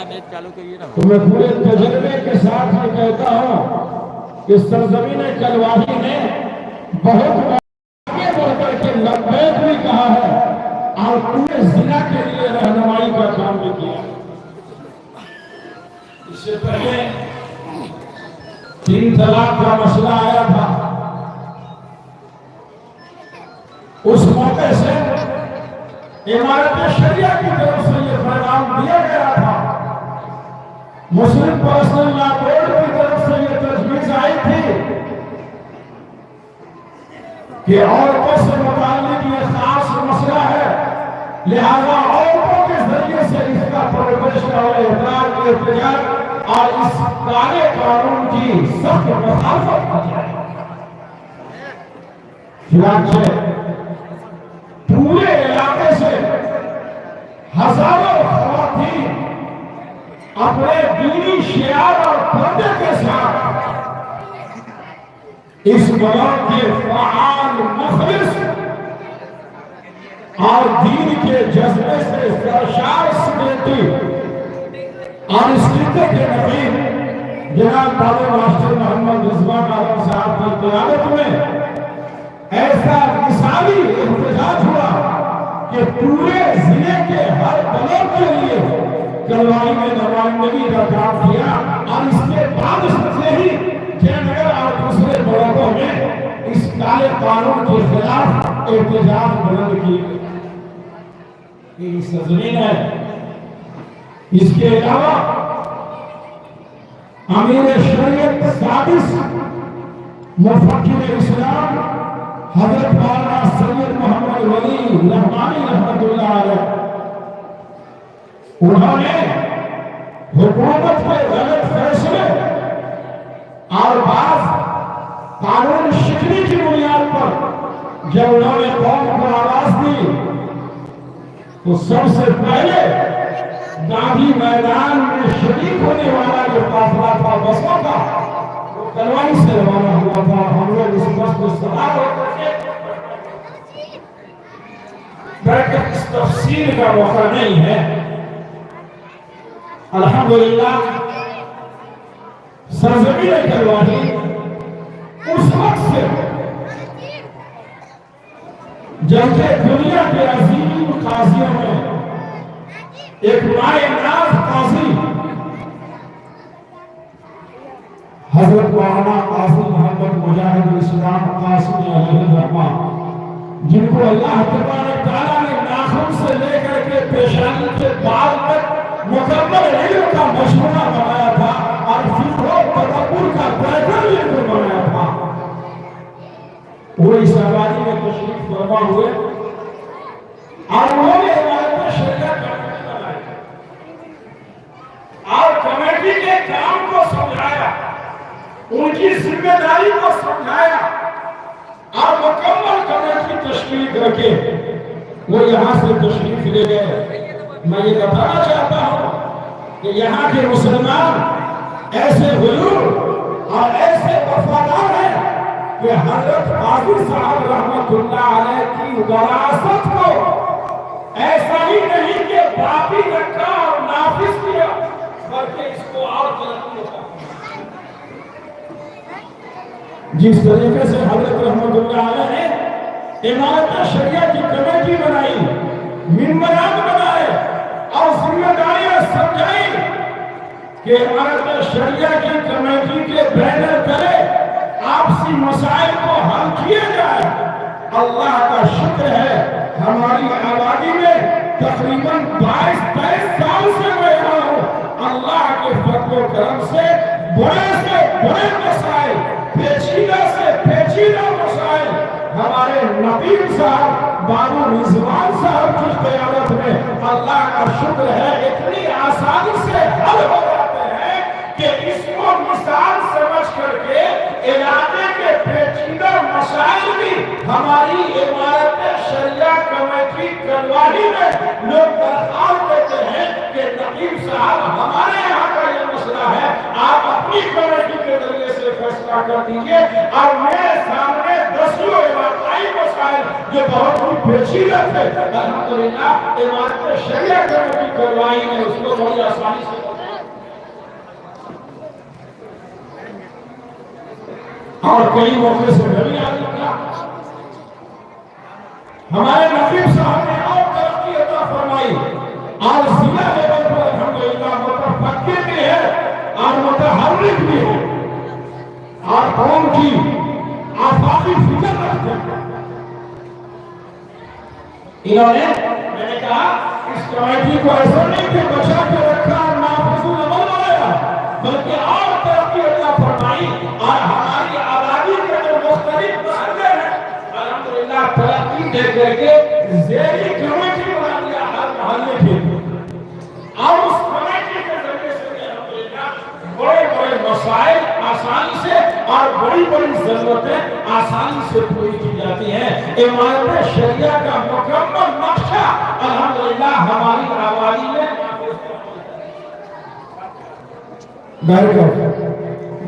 تو میں پورے تجربے کے ساتھ یہ کہتا ہوں کہ سرزمین کلواہی نے بہت آگے بڑھ کر کے لبیک بھی کہا ہے اور پورے ضلع کے لیے رہنمائی کا کام بھی کیا. اس سے پہلے 3 طلاق کا مسئلہ آیا تھا. اس موقع سے امارت شریعہ کی طرف سے یہ پیغام دیا گیا تھا. مسلم پرسنل لا بورڈ کی طرف سے یہ تجویز آئی تھی کہ عورتوں سے متعلق یہ خاص مسئلہ ہے, لہذا عورتوں کے ذریعے سے اس کا پرویش اور احترام احتجاج اور اس کالے قانون کی سخت مخالفت کی جائے. چنانچہ پورے علاقے سے ہزاروں خواتین اپنے دینی شعار اور پردے کے ساتھ اس بلد کے فعال مخلص اور دین کے جذبے سے سرشار سکریٹری اور اس خطے کے نبی جناب بابا ماسٹر محمد رضوان عالم صاحب کی قیادت میں ایسا مثالی احتجاج ہوا کہ پورے ضلع کے ہر بلد کے لیے کلوائی میں نمائندگی کا کام کیا اور اس کے بعد سے ہی جنگل اور دوسرے بلدوں میں اس کالے قانون کے خلاف احتجاج بلند کی. یہ سرزمین ہے. اس کے علاوہ امیر شریعت سادس مفکر اسلام حضرت مولانا سید محمد ولی رحمانی رحمت اللہ علیہ, انہوں نے حکومت کے غلط فیصلے اور بعض قانون شکنی کی بنیاد پر جب انہوں نے قوم کو آواز دی تو سب سے پہلے گاندھی میدان میں شریک ہونے والا جو قافلہ تھا بسوں کا وہ کلوائی سے روانہ ہوا تھا. ہم لوگ اس بس کو سوار ہو کر کے اس تفسیر کا موقع نہیں ہے. الحمدللہ سرزمین کلواہی اس وقت سے جبکہ دنیا کے عظیم قاضیوں میں ایک مائے ناز قاضی حضرت مولانا قاسم محمد مجاہد الاسلام قاسمی علیہ الرحمہ, جن کو اللہ تبارک تعالیٰ نے ناخن سے لے کر کے پیشانی کے بال تک مکمل علم کا مجموعہ بنایا تھا اور فکر و تدبر کا بیٹر علم بنایا تھا, وہ اس آبادی میں تشریف فرما ہوئے اور انہوں نے امارت شریعہ کمیٹی بنائی اور کمیٹی کے کام کو سمجھایا, ان کی ذمہ داری کو سمجھایا اور مکمل کمیٹی تشکیل کر کے وہ یہاں سے تشریف لے گئے. میں یہ بتانا چاہتا ہوں کہ یہاں کے مسلمان ایسے غیور اور ایسے وفادار ہیں کہ حضرت قاضی صاحب رحمت اللہ علیہ کی وراثت کو ایسا ہی نہیں کہ باقی رکھا اور نافذ کیا بلکہ اس کو اور ترقی ہوتا. جس طریقے سے حضرت رحمت اللہ علیہ نے امارت شریعہ کی کمیٹی بنائی, ممبران بنائے اور ذمہ داریاں سمجھائی کہ امارت شریعہ کی کمیٹی کے بینر تلے آپسی مسائل کو حل کیے جائے. اللہ کا شکر ہے ہماری آبادی میں تقریباً 22-23 سال سے میں یہاں ہوں. اللہ کے فضل و کرم سے بڑے مسائل, پیچیدہ سے پیچیدہ مسائل ہمارے نبیل صاحب بابو رضوان صاحب کی قیادت میں اللہ کا شکر ہے اتنی آسانی سے حل ہو جاتے ہیں کہ اس کو مثال سمجھ کر کے علاقے کے پیچیدہ مسائل بھی ہماری امارت شریعہ کمیٹی کلواہی میں لوگ درخواست دیتے ہیں کہ نقیب صاحب ہمارے یہاں کا یہ مسئلہ ہے, آپ اپنی کمیٹی کے ذریعے سے فیصلہ کر دیجئے. اور میرے سامنے دسیوں علاقائی مسائل جو بہت ہی پیچیدہ تھے الحمدللہ امارت شریعہ کمیٹی کلواہی نے اس کو بڑی آسانی سے اور کئی موقع سے میں بھی یاد رکھا ہمارے نقیب صاحب نے اور ترقی عطا فرمائی اور ضلع لیول پر الحمدللہ متفکر بھی ہے اور متحرک بھی ہے اور قوم کی آفاقی فکر رکھتے ہیں. انہوں نے میں نے کہا اس کمیٹی کو ایسا نہیں کہ بچا کے رکھا اور نافذ العمل بنایا بلکہ اور ترقی عطا فرمائی اور ہماری آبادی کے جو مختلف محلے ہیں الحمدللہ ترقی دے کر کے ذیلی کمیٹی بنا دیا ہر محلے کے اور اس کمیٹی کے ذریعے سے الحمدللہ بڑے بڑے مسائل آسانی سے اور بڑی بڑی ضرورتیں آسانی سے پوری کی جاتی ہیں. عمارت شریعہ کا مکمل نقشہ الحمدللہ ہماری آبادی میں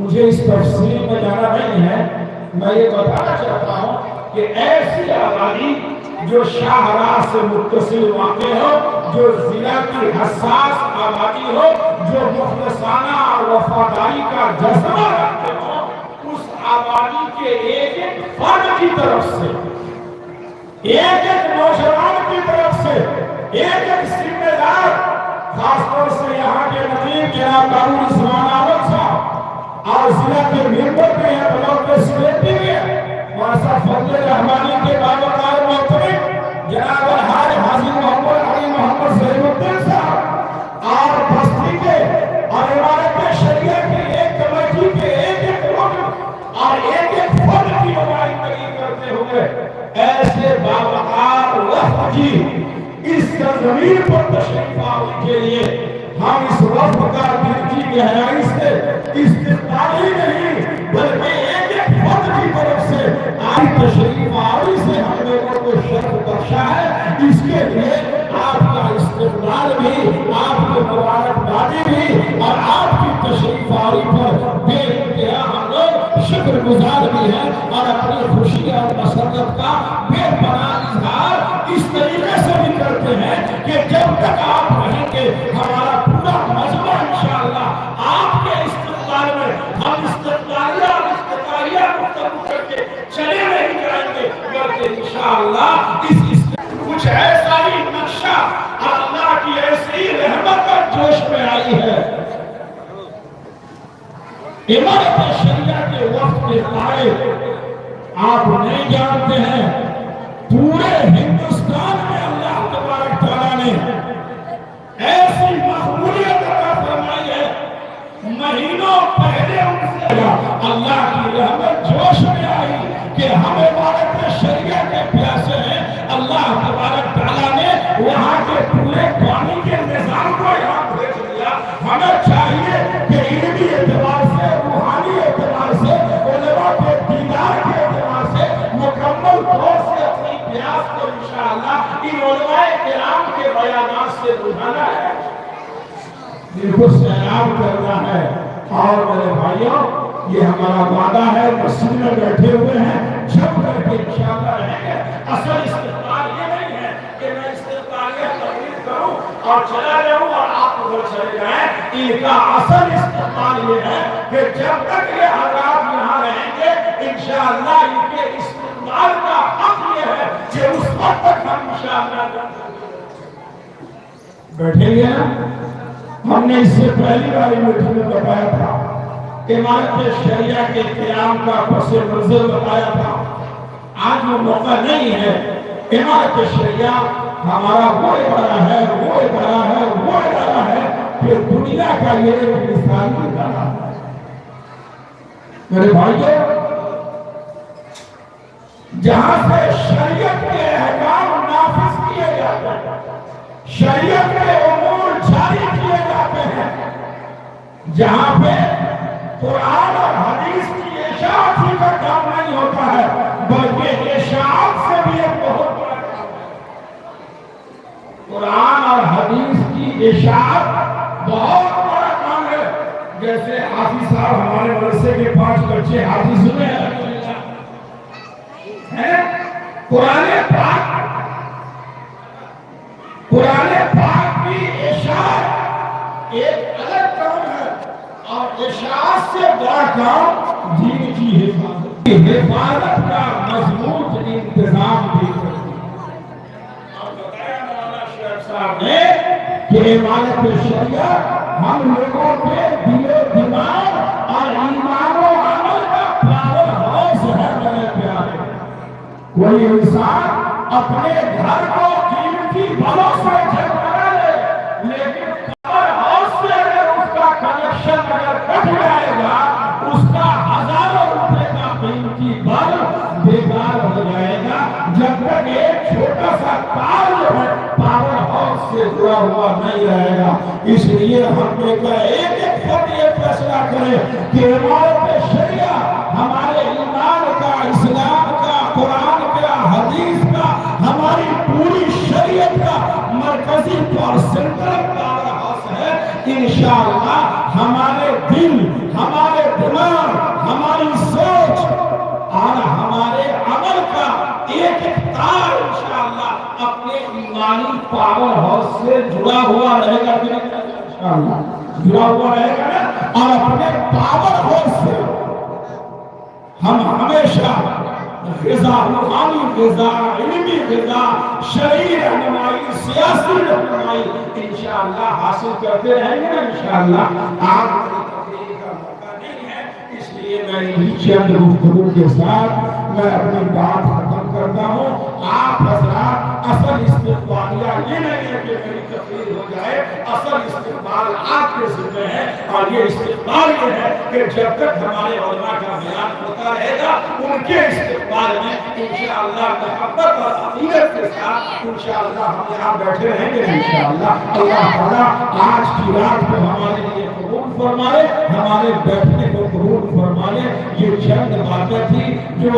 مجھے اس تفصیل میں جانا نہیں ہے. میں یہ بتانا چاہتا ہوں کہ ایسی آبادی جو شاہراہ سے متصل واقع ہو جو ضلع کی حساس آبادی ہو جو مخلصانہ اور وفاداری کا جذبہ رکھتے ہو اس آبادی کے ایک ایک فرد کی طرف سے ایک ایک نوجوان کی طرف سے ایک ایک ذمہ دار خاص طور سے یہاں کے نظیر جناب دارول اسمان احمد صاحب اور ضلع کے ممبر کے ہیں بلاک کے سیکریٹری کے مولانا فضل رحمانی کے باوقار محترم جناب الحاج حاجی محمد علی محمد سلیم الدین صاحب اور بستی کے اور عمارت شریعہ کی ایک کمیٹی کے ایک ایک رکن اور ایک ایک فرد کی نمائندگی کرتے ہوئے ایسے باوقار وفد کی اس سرزمین پر تشریف آوری کے لیے ہم اس وفد کا دل کی گہرائی سے استقبالی نہیں بلکہ ایک ایک فرد کی طرف سے آئی تشریف آوری سے ہم لوگوں کو شرف بخشا ہے. اس کے لیے آپ کا استقبال بھی آپ کی مبارکبادی بھی اور آپ کی تشریف آوری پر بے انتہا ہم لوگ شکر گزار بھی ہیں اور اپنی خوشی اور مسرت کا بے پناہ اظہار اس طریقے سے بھی کرتے ہیں کہ جب تک آپ رہیں گے ہمارا پورا مجمع انشاءاللہ آپ کے استقبال میں ہم استقبالیہ اور استقبالیہ گفتگو کر کے چلے نہیں جائیں گے بلکہ انشاءاللہ اس کچھ ایسا ہی نقشہ اللہ کی ایسی رحمت کا جوش میں آئی ہے. عمارت شریعہ کے وقت کے قائد آپ نہیں جانتے ہیں پورے ہندوستان میں اللہ تبارک تعالیٰ نے ایسی مقبولیت عطا فرمائی ہے. مہینوں پہلے ان سے اللہ کی رحمت جوش میں آئی کہ ہم عمارت شریعہ کے پیاسے ہیں. اللہ تبارک تعالیٰ نے وہاں کے پورے پانی کے نظام کو یہاں بھیج دیا. ہمیں چاہیے کہ علمی اعتبار سے روحانی اعتبار سے علماء کے دیدار کے اعتبار سے مکمل طور سے اپنی پیاس کو انشاءاللہ ان علماء کرام کے بیانات سے بجھانا ہے دل کو سیراب کرنا ہے. اور میرے بھائیوں یہ ہمارا وعدہ ہے مسجد میں بیٹھے ہوئے ہیں جب کر کے انشاءاللہ رہیں گے. اصل استقبال یہ نہیں ہے کہ میں استقبالیہ تقریر کروں اور چلا جاؤں اور آپ ادھر چلے جائیں. ان کا اصل استقبال یہ ہے کہ جب تک یہ حضرات یہاں رہیں گے انشاءاللہ ان کے استقبال کا حق یہ ہے کہ اس وقت تک ہم انشاءاللہ بیٹھیں گے نا. ہم نے اس سے پہلی باری میٹنگ میں بتایا تھا عمارت شریعہ کے قیام کا پس منظر بتایا تھا. آج وہ موقع نہیں ہے. عمارت شریعہ ہمارا وہ ادارہ ہے وہ ادارہ ہے وہ ادارہ ہے کہ دنیا کا یہ ایک مثالی ادارہ ہے. میرے بھائیوں جہاں سے شریعت کے احکام نافذ کیے جاتے ہیں شریعت کے امور جاری کیے جاتے ہیں جہاں پہ قرآن اور حدیث کی اشاعت ہی کا کام نہیں ہوتا ہے بلکہ اشاعت سے بھی ایک بہت بڑا کام ہے. قرآن اور حدیث کی اشاعت بہت بڑا کام ہے. جیسے حافظ صاحب ہمارے مدرسے کے 5 بچے حافظ ہوئے ہیں. قرآن پاک کی اشاعت ایک الگ کام ہے اور اشاعت سے بڑا کام دین کی حفاظت. حفاظت کا مضبوط انتظام بھی کرتی ہے۔ اور بتایا مولانا شیخ صاحب نے کہ امارت شریعہ ہم لوگوں کے دل و دماغ اور ایمان و عمل کا پاور ہاؤس ہے میرے پیارے۔ کوئی انسان اپنے گھر کو قیمتی بلوں سے جھگڑا لے، لیکن پاور ہاؤس سے اگر اس کا کنیکشن اگر کٹ جائے گا، اس کا ہزاروں روپے کا قیمتی بل بیکار ہو جائے گا، جب تک ایک چھوٹا سا تار جو ہے پاور ہاؤس سے جڑا ہوا نہیں رہے گا۔ اس لیے ہم نے کہا ایک فرد یہ فیصلہ کرے کہ امارت شریعہ ہمارے ایمان کا، اسلام کا، قرآن کا، حدیث کا، ہماری پوری شریعت کا مرکزی اور سینٹرل پاور ہاؤس ہے۔ انشاءاللہ ہمارے دل، ہمارے دماغ، ہماری سوچ اور ہمارے عمل کا ایک ایک تار انشاءاللہ اپنے ایمانی پاور ہاؤس سے جڑا ہوا رہے گا، انشاءاللہ جڑا ہوا رہے گا نا۔ اور اپنے پاور ہاؤس سے ہم ہمیشہ غذا، روحانی غذا، علمی غذا، شرعی رہنمائی، سیاسی رہنمائی انشاءاللہ حاصل کرتے رہیں گے انشاءاللہ۔ آپ میں یہی چند گفتگو کے ساتھ میں اپنی بات ختم کرتا ہوں۔ آپ حضرات اصل استقبالیہ یہ نہیں ہے کہ میری تقریر ہو جائے، اصل استقبال آپ کے ذمہ ہے، اور یہ استقبال یہ ہے کہ جب تک ہمارے علماء کا بیان ہوتا رہے گا، ان کے استقبال میں انشاءاللہ محبت اور عقیدت کے ساتھ انشاءاللہ ہم یہاں بیٹھے رہیں گے انشاءاللہ۔ اللہ تعالیٰ آج کی رات کو ہمارے لیے قبول فرمائے، ہمارے بیٹھنے کو قبول فرمائے۔ یہ چند باتیں تھی جو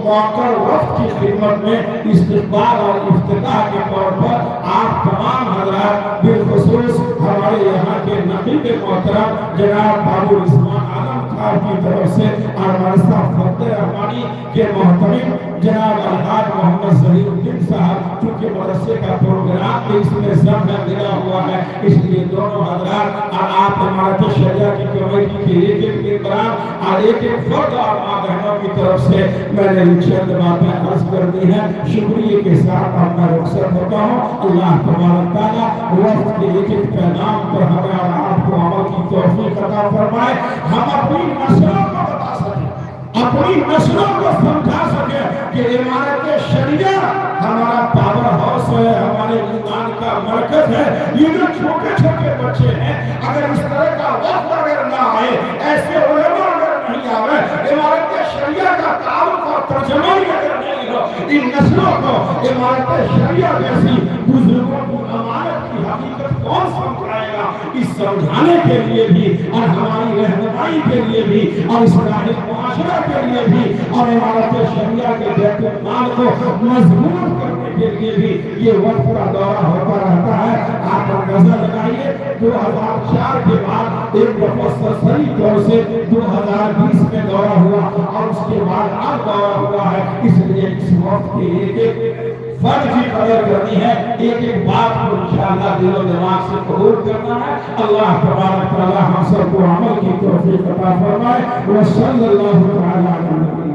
موقع وقت کی خدمت میں استقبال اور افتتاح کے طور پر آپ تمام حضرات، بالخصوص ہمارے یہاں کے نقیب محترم جناب بابو عثمان عالم صاحب کی طرف سے، اور مدرسہ فتح رحمانی کے محترم جناب الحاج محمد ظہیر الدین صاحب، چونکہ مدرسے کا پروگرام بھی اس میں سب میں ملا ہوا ہے، اس لیے دونوں حضرات اور آپ امارت شریعہ کی کمیٹی کے ایک ایک ممبران اور ایک ایک فرد اور ماں بہنوں کی طرف سے میں نے چند باتیں عرض کر دی ہیں۔ شکریہ کے ساتھ اب میں رخصت ہوتا ہوں۔ اللہ تبارک تعالیٰ وقت کے ایک ایک پیغام پر ہمیں اور آپ کو عمل کی توفیق عطا فرمائے، ہم اپنی نسلوں کو بتا سکیں، اپنی نسلوں کو سمجھا سکیں کہ امارت شریعہ ہمارا پاور ہاؤس ہے، ہمارے ایمان کا مرکز ہے۔ یہ جو چھوٹے چھوٹے بچے ہیں، اگر اس طرح کا وقت اگر نہ آئے، ایسے علماء اگر نہیں آئے، امارت شریعہ کا تعارف اور ترجمہ اگر نہیں ہو، ان نسلوں کو امارت شریعہ جیسی بزرگوں کی امانت کی حقیقت کون سمجھائے گا؟ اس سمجھانے کے لیے بھی اور ہماری رہنمائی کے لیے بھی اور اصلاح معاشرہ کے لیے بھی اور امارت شریعہ کے بیت المال کو مضبوط کرنے کے لیے بھی یہ وقت کا دورہ ہوتا رہتا ہے۔ آپ نظر لگائیے 2004 کے بعد ایک دفعہ سرسری طور سے 2020 میں دورہ ہوا اور اس کے بعد اب دورہ ہوا ہے۔ اس لیے اس وقت کے ایک ایک فرد کی قدر کرنی ہے، ایک ایک بات کو انشاءاللہ دل و دماغ سے قبول کرنا ہے۔ اللہ تبارک تعالیٰ ہم سب کو عمل کی توفیق عطا فرمائے۔ وصلی اللہ تعالی علی نبی۔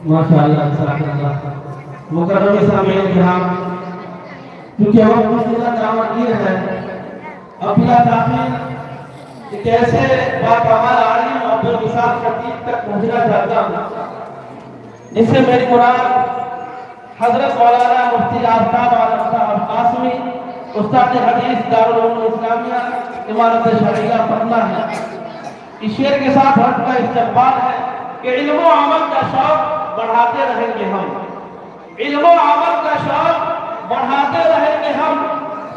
ماشاءاللہ مکرم سامعین کرام، کیونکہ وقت مسئلہ دعوتگیر ہے، اپنا داخل ایک ایسے باکمال عالم اور بے-مثال خطیب تک پہنچنا چاہتا ہوں جس سے میری مراد حضرت مولانا مفتی آفتاب عالم صاحب قاسمی، استاد حدیث دارالعلوم اسلامیہ امارت شریعہ پٹنہ ہے۔ اس شعر کے ساتھ حق کا استقبال ہے کہ علم و عمل کا شوق بڑھاتے رہیں گے ہم، علم و عمل کا شوق بڑھاتے رہیں گے ہم،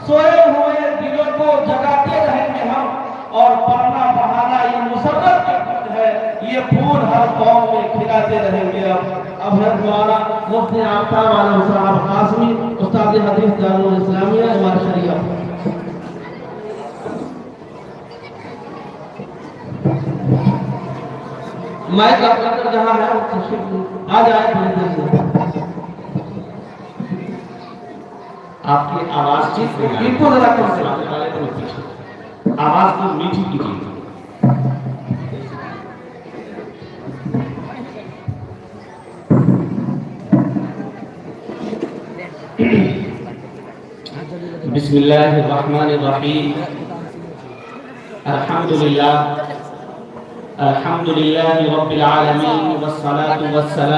سوئے ہوئے دلوں کو جگاتے رہیں گے ہم، اور پڑھنا پڑھانا یہ مسرت کی خود ہے، یہ پھول ہر قوم میں کھلاتے رہیں گے۔ اب حضرت مولانا مفتی آفتاب عالم صاحب قاسمی، استاد حدیث دارالعلوم اسلامیہ امارت شریعہ۔ مائک آپ جہاں ہے آ جائے آپ کی آواز ٹھیک نہیں بالکل ذرا کم سے آواز کو میٹھی کیجیے۔ بسم اللہ الرحمن الرحیم الحمدللہ رب العالمین والصلاة والسلام